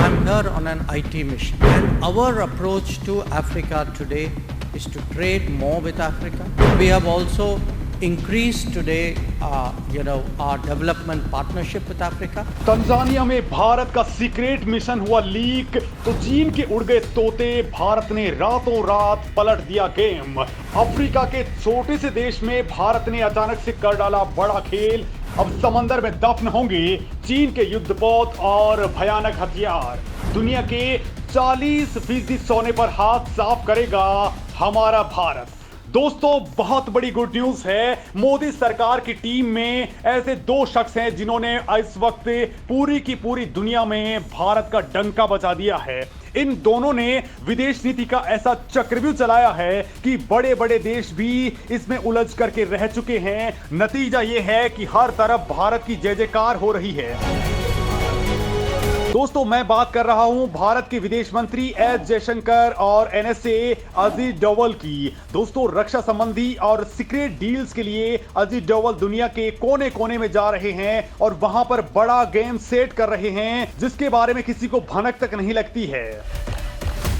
I'm here on an IT mission, and our approach to Africa today is to trade more with Africa. We have also increased today, our development partnership with Africa. Tanzania में भारत का secret mission हुआ leak तो चीन के उड़ गए तोते। भारत ने रातों रात पलट दिया गेम। अफ्रीका के छोटे से देश में भारत ने अचानक से कर डाला बड़ा खेल। अब समंदर में दफन होंगे चीन के युद्धपोत और भयानक हथियार। दुनिया के 40% सोने पर हाथ साफ करेगा हमारा भारत। दोस्तों, बहुत बड़ी गुड न्यूज है। मोदी सरकार की टीम में ऐसे दो शख्स हैं जिन्होंने इस वक्त पूरी की पूरी दुनिया में भारत का डंका बजा दिया है। इन दोनों ने विदेश नीति का ऐसा चक्रव्यूह चलाया है कि बड़े बड़े देश भी इसमें उलझ करके रह चुके हैं। नतीजा यह है कि हर तरफ भारत की जय जयकार हो रही है। दोस्तों, मैं बात कर रहा हूं भारत के विदेश मंत्री एस जयशंकर और एनएसए अजीत डोवल की। दोस्तों, रक्षा संबंधी और सीक्रेट डील्स के लिए अजीत डोवल दुनिया के कोने कोने में जा रहे हैं और वहां पर बड़ा गेम सेट कर रहे हैं जिसके बारे में किसी को भनक तक नहीं लगती है।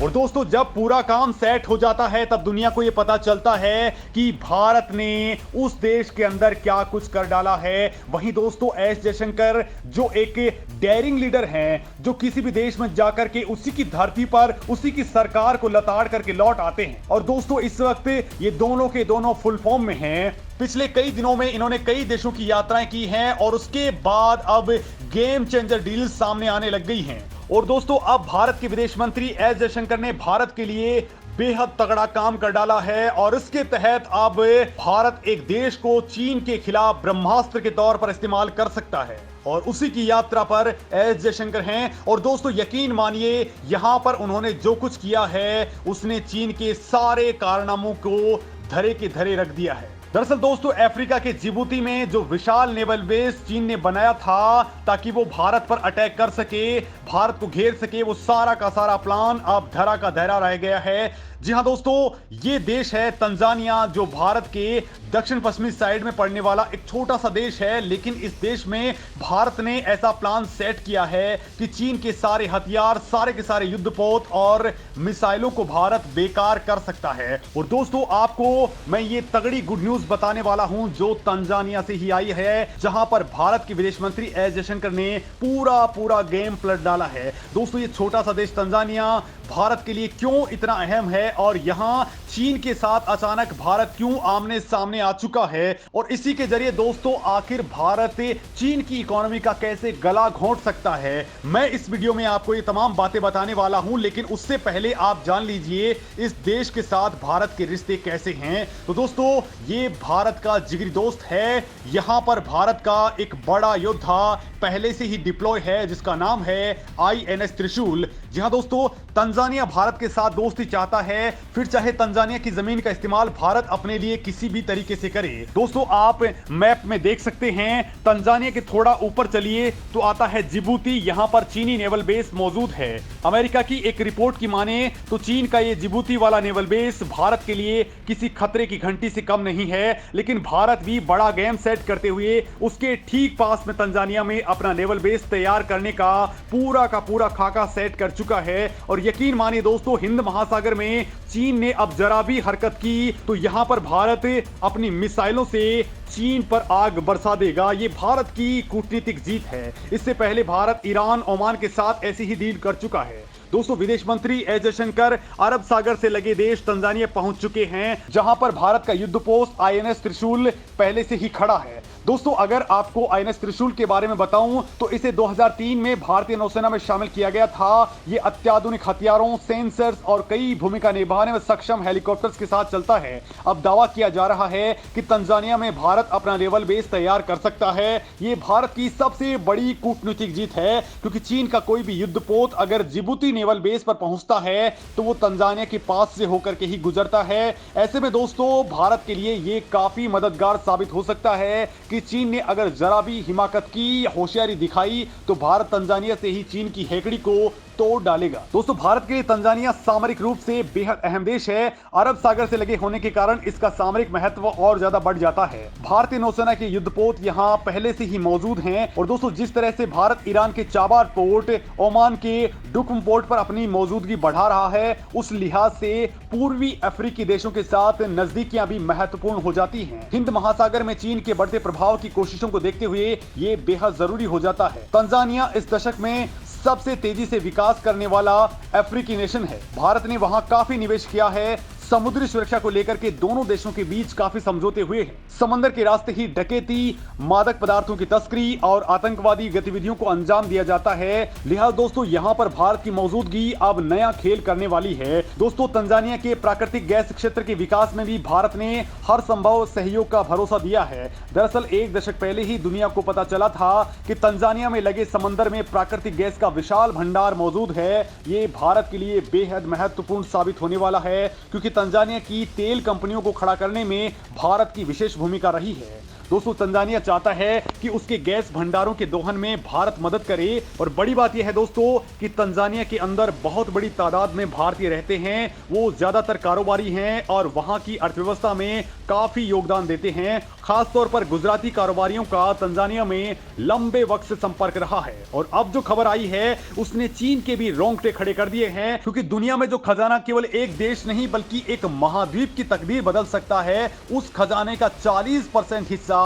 और दोस्तों, जब पूरा काम सेट हो जाता है तब दुनिया को यह पता चलता है कि भारत ने उस देश के अंदर क्या कुछ कर डाला है। वहीं दोस्तों, एस जयशंकर जो एक डेयरिंग लीडर हैं, जो किसी भी देश में जाकर के उसी की धरती पर उसी की सरकार को लताड़ करके लौट आते हैं। और दोस्तों, इस वक्त ये दोनों के दोनों फुल फॉर्म में हैं। पिछले कई दिनों में इन्होंने कई देशों की यात्राएं की हैं और उसके बाद अब गेम चेंजर डील सामने आने लग गई हैं। और दोस्तों, अब भारत के विदेश मंत्री एस जयशंकर ने भारत के लिए बेहद तगड़ा काम कर डाला है और इसके तहत अब भारत एक देश को चीन के खिलाफ ब्रह्मास्त्र के तौर पर इस्तेमाल कर सकता है और उसी की यात्रा पर एस जयशंकर हैं। और दोस्तों, यकीन मानिए, यहां पर उन्होंने जो कुछ किया है उसने चीन के सारे कारनामों को धरे के धरे रख दिया है। दरअसल दोस्तों, अफ्रीका के जिबूती में जो विशाल नेवल बेस चीन ने बनाया था ताकि वो भारत पर अटैक कर सके, भारत को घेर सके, वो सारा का सारा प्लान अब धरा का धरा रह गया है। जी हां दोस्तों, ये देश है तंजानिया, जो भारत के दक्षिण पश्चिमी साइड में पड़ने वाला एक छोटा सा देश है। लेकिन इस देश में भारत ने ऐसा प्लान सेट किया है कि चीन के सारे हथियार, सारे के सारे युद्धपोत और मिसाइलों को भारत बेकार कर सकता है। और दोस्तों, आपको मैं ये तगड़ी गुड न्यूज बताने वाला हूं जो तंजानिया से ही आई है, जहां पर भारत के विदेश मंत्री एस जयशंकर ने पूरा गेम पलट डाला है। दोस्तों, ये छोटा सा देश तंजानिया भारत के लिए क्यों इतना अहम है और यहां चीन के साथ अचानक भारत क्यों आमने सामने आ चुका है, और इसी के जरिए दोस्तों आखिर भारत चीन की इकोनॉमी का कैसे गला घोंट सकता है, मैं इस वीडियो में आपको ये तमाम बातें बताने वाला हूं। लेकिन उससे पहले आप जान लीजिए इस देश के साथ भारत के रिश्ते कैसे हैं। तो दोस्तों, ये भारत का जिगरी दोस्त है। यहां पर भारत का एक बड़ा योद्धा पहले से ही डिप्लॉय है जिसका नाम है INS त्रिशूल। जी हां दोस्तों, तंजानिया भारत के साथ दोस्ती चाहता है, फिर चाहे तंजानिया की जमीन का इस्तेमाल भारत अपने लिए किसी भी तरीके से करे। दोस्तों, आप मैप में देख सकते हैं, तंजानिया के थोड़ा ऊपर चलिए तो आता है जिबूती। यहां पर चीनी नेवल बेस मौजूद है। अमेरिका की एक रिपोर्ट की माने तो चीन का ये जिबूती वाला नेवल बेस भारत के लिए किसी खतरे की घंटी से कम नहीं है। लेकिन भारत भी बड़ा गेम सेट करते हुए उसके ठीक पास में तंजानिया में अपना नेवल बेस तैयार करने का पूरा खाका सेट कर चुका है। और यकीन मानिए दोस्तों, हिंद महासागर में चीन ने अब जरा भी हरकत की तो यहां पर भारत अपनी मिसाइलों से चीन पर आग बरसा देगा। ये भारत की कूटनीतिक जीत है। इससे पहले भारत ईरान, ओमान के साथ ऐसी ही डील कर चुका है। दोस्तों, विदेश मंत्री एस जयशंकर अरब सागर से लगे देश तंजानिया पहुंच चुके हैं, जहां पर भारत का युद्ध पोस्ट INS त्रिशूल पहले से ही खड़ा है। दोस्तों, अगर आपको INS त्रिशूल के बारे में बताऊं तो इसे 2003 में भारतीय नौसेना में शामिल किया गया था। ये अत्याधुनिक हथियारों, सेंसर्स और कई भूमिका निभाने में सक्षम हेलीकॉप्टर्स के साथ चलता है। अब दावा किया जा रहा है कि तंजानिया में भारत अपना नेवल बेस तैयार कर सकता है। ये भारत की सबसे बड़ी कूटनीतिक जीत है, क्योंकि चीन का कोई भी युद्धपोत अगर जिबूती नेवल बेस पर पहुंचता है तो वो तंजानिया के पास से होकर के ही गुजरता है। ऐसे में दोस्तों, भारत के लिए ये काफी मददगार साबित हो सकता है कि चीन ने अगर जरा भी हिमाकत की, होशियारी दिखाई तो भारत तंजानिया से ही चीन की हेकड़ी को तोड़ डालेगा। दोस्तों, भारत के लिए तंजानिया सामरिक रूप से बेहद अहम देश है। अरब सागर से लगे होने के कारण इसका सामरिक महत्व और ज्यादा बढ़ जाता है। भारतीय नौसेना के युद्धपोत यहाँ पहले से ही मौजूद हैं। और दोस्तों, जिस तरह से भारत ईरान के चाबार पोर्ट, ओमान के डुकम पोर्ट पर अपनी मौजूदगी बढ़ा रहा है, उस लिहाज से पूर्वी अफ्रीकी देशों के साथ नजदीकियां भी महत्वपूर्ण हो जाती हैं। हिंद महासागर में चीन के बढ़ते प्रभाव की कोशिशों को देखते हुए ये बेहद जरूरी हो जाता है। तंजानिया इस दशक में सबसे तेजी से विकास करने वाला अफ्रीकी नेशन है। भारत ने वहां काफी निवेश किया है। समुद्री सुरक्षा को लेकर के दोनों देशों के बीच काफी समझौते हुए हैं। समंदर के रास्ते ही डकैती, मादक पदार्थों की तस्करी और आतंकवादी गतिविधियों को अंजाम दिया जाता है। लिहाजा दोस्तों, यहां पर भारत की मौजूदगी अब नया खेल करने वाली है। दोस्तों, तंजानिया के प्राकृतिक गैस क्षेत्र के विकास में भी भारत ने हर संभव सहयोग का भरोसा दिया है। दरअसल एक दशक पहले ही दुनिया को पता चला था कि तंजानिया में लगे समंदर में प्राकृतिक गैस का विशाल भंडार मौजूद है। ये भारत के लिए बेहद महत्वपूर्ण साबित होने वाला है, क्योंकि तंजानिया की तेल कंपनियों को खड़ा करने में भारत की विशेष भूमिका रही है। दोस्तों, तंजानिया चाहता है कि उसके गैस भंडारों के दोहन में भारत मदद करे। और बड़ी बात यह है दोस्तों कि तंजानिया के अंदर बहुत बड़ी तादाद में भारतीय रहते हैं। वो ज्यादातर कारोबारी हैं और वहां की अर्थव्यवस्था में काफी योगदान देते हैं। खासतौर पर गुजराती कारोबारियों का तंजानिया में लंबे वक्त से संपर्क रहा है। और अब जो खबर आई है उसने चीन के भी रोंगटे खड़े कर दिए हैं, क्योंकि दुनिया में जो खजाना केवल एक देश नहीं बल्कि एक महाद्वीप की तकदीर बदल सकता है, उस खजाने का 40% हिस्सा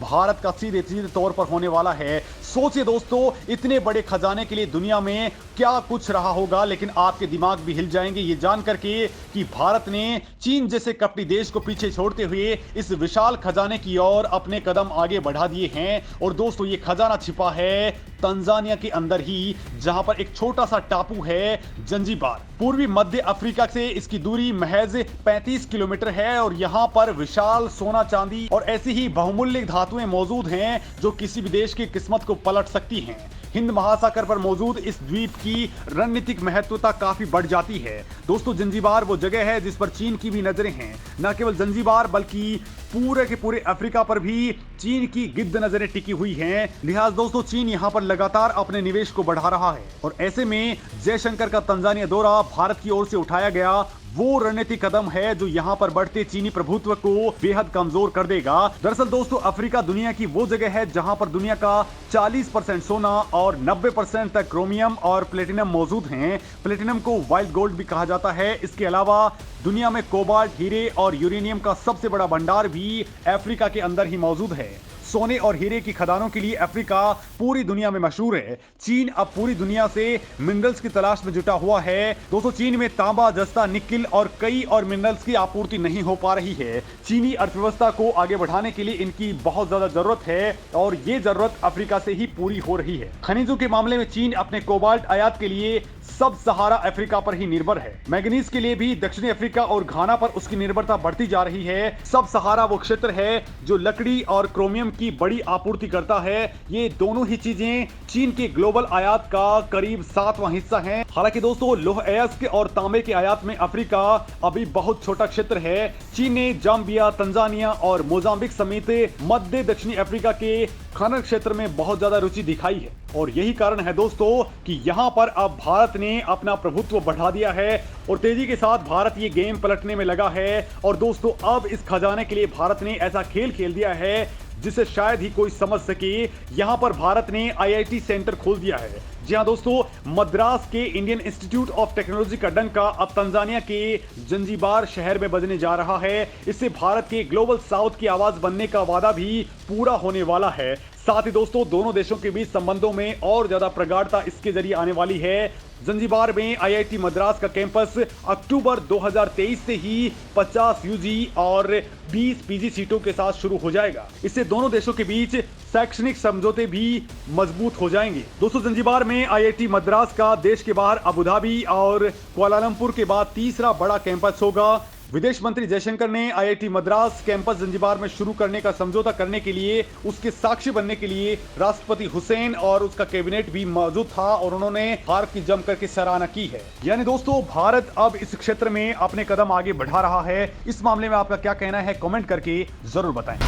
भारत का सीधे सीधे तौर पर होने वाला है। सोचिए दोस्तों, इतने बड़े खजाने के लिए दुनिया में क्या कुछ रहा होगा। लेकिन आपके दिमाग भी हिल जाएंगे ये जान करके कि भारत ने चीन जैसे कपटी देश को पीछे छोड़ते हुए इस विशाल खजाने की ओर अपने कदम आगे बढ़ा दिए हैं। और दोस्तों, ये खजाना छिपा है तंजानिया के अंदर ही, जहां पर एक छोटा सा टापू है, जंजीबार। पूर्वी मध्य अफ्रीका से इसकी दूरी महज 35 किलोमीटर है। और यहां पर विशाल सोना, चांदी और ऐसी ही बहुमूल्य धातुएं मौजूद हैं जो किसी भी देश की किस्मत को पलट सकती हैं। हिंद महासागर पर मौजूद इस द्वीप की रणनीतिक महत्वता काफी बढ़ जाती है। दोस्तों, जंजीबार वो जगह है जिस पर चीन की भी नजरें हैं। न केवल जंजीबार बल्कि पूरे के पूरे अफ्रीका पर भी चीन की गिद्ध नजरें टिकी हुई हैं। लिहाजा दोस्तों, चीन यहां पर लगातार अपने निवेश को बढ़ा रहा है। और ऐसे में जयशंकर का तंजानिया दौरा भारत की ओर से उठाया गया वो रणनीतिक कदम है जो यहां पर बढ़ते चीनी प्रभुत्व को बेहद कमजोर कर देगा। दरअसल दोस्तों, अफ्रीका दुनिया की वो जगह है जहां पर दुनिया का 40% सोना और 90% तक क्रोमियम और प्लेटिनम मौजूद हैं। प्लेटिनम को वाइल्ड गोल्ड भी कहा जाता है। इसके अलावा दुनिया में कोबाल्ट, हीरे और यूरेनियम का सबसे बड़ा भंडार भी अफ्रीका के अंदर ही मौजूद है। सोने और हीरे की खदानों के लिए अफ्रीका पूरी दुनिया में मशहूर है। चीन अब पूरी दुनिया से मिनरल्स की तलाश में जुटा हुआ है। दोस्तों, चीन में तांबा, जस्ता, निकिल और कई और मिनरल्स की आपूर्ति नहीं हो पा रही है। चीनी अर्थव्यवस्था को आगे बढ़ाने के लिए इनकी बहुत ज्यादा जरूरत है और ये जरूरत अफ्रीका से ही पूरी हो रही है। खनिजों के मामले में चीन अपने कोबाल्ट आयात के लिए सब सहारा अफ्रीका पर ही निर्भर है। मैग्नीज के लिए भी दक्षिणी अफ्रीका और घाना पर उसकी निर्भरता बढ़ती जा रही है। सब सहारा वो क्षेत्र है जो लकड़ी और क्रोमियम की बड़ी आपूर्ति करता है। ये दोनों ही चीजें चीन के ग्लोबल आयात का करीब 7वां हिस्सा हैं। हालांकि दोस्तों, लौह अयस्क और तांबे के आयात में अफ्रीका अभी बहुत छोटा क्षेत्र है। चीन ने जाम्बिया, तंजानिया और मोजाम्बिक समेत मध्य दक्षिणी अफ्रीका के खनन क्षेत्र में बहुत ज्यादा रुचि दिखाई है। और यही कारण है दोस्तों कि यहां पर अब भारत ने अपना प्रभुत्व बढ़ा दिया है और तेजी के साथ भारत ये गेम पलटने में लगा है। और दोस्तों, अब इस खजाने के लिए भारत ने ऐसा खेल खेल दिया है जिसे शायद ही कोई समझ सके। यहां पर भारत ने IIT सेंटर खोल दिया है। जी हां दोस्तों, मद्रास के इंडियन इंस्टीट्यूट ऑफ टेक्नोलॉजी का डंका अब तंजानिया के जंजीबार शहर में बजने जा रहा है। इससे भारत के ग्लोबल साउथ की आवाज बनने का वादा भी पूरा होने वाला है। साथ ही दोस्तों, दोनों देशों के बीच संबंधों में और ज्यादा प्रगाढ़ता इसके जरिए आने वाली है। जंजीबार में IIT मद्रास का कैंपस अक्टूबर 2023 से ही 50 UG और 20 PG सीटों के साथ शुरू हो जाएगा। इससे दोनों देशों के बीच शैक्षणिक समझौते भी मजबूत हो जाएंगे। दोस्तों, जंजीबार में IIT मद्रास का देश के बाहर अबू धाबी और कुआलालंपुर के बाद तीसरा बड़ा कैंपस होगा। विदेश मंत्री जयशंकर ने IIT मद्रास कैंपस जंजीबार में शुरू करने का समझौता करने के लिए उसके साक्षी बनने के लिए राष्ट्रपति हुसैन और उसका कैबिनेट भी मौजूद था और उन्होंने भारत की जम करके सराहना की है। यानी दोस्तों, भारत अब इस क्षेत्र में अपने कदम आगे बढ़ा रहा है। इस मामले में आपका क्या कहना है, कमेंट करके जरूर बताएं।